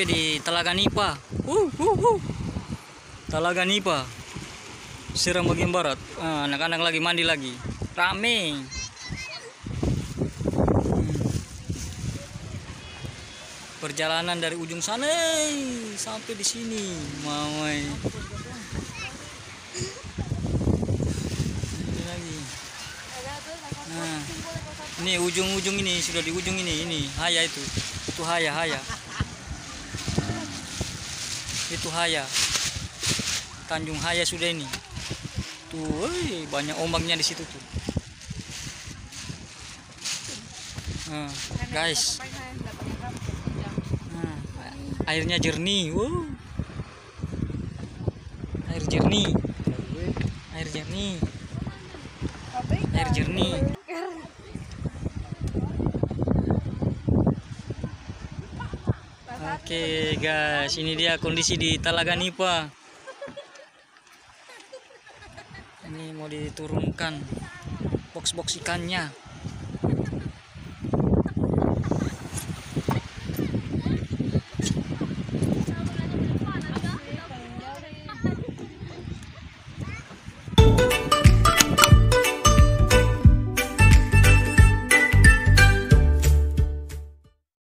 sampai di Telaga Nipa. Telaga Nipa, Serang bagian barat. Anak-anak lagi mandi lagi, rame. Perjalanan dari ujung sana sampai di sini, mamai. Ini lagi. Nah, ini ujung-ujung ini sudah di ujung ini Haya itu Haya. Itu Haya. Tanjung Haya sudah ini. Tuh, banyak ombaknya di situ tuh. Guys. Airnya jernih. Air jernih. Oke guys, ini dia kondisi di Telaga Nipa. Ini mau diturunkan box-box ikannya.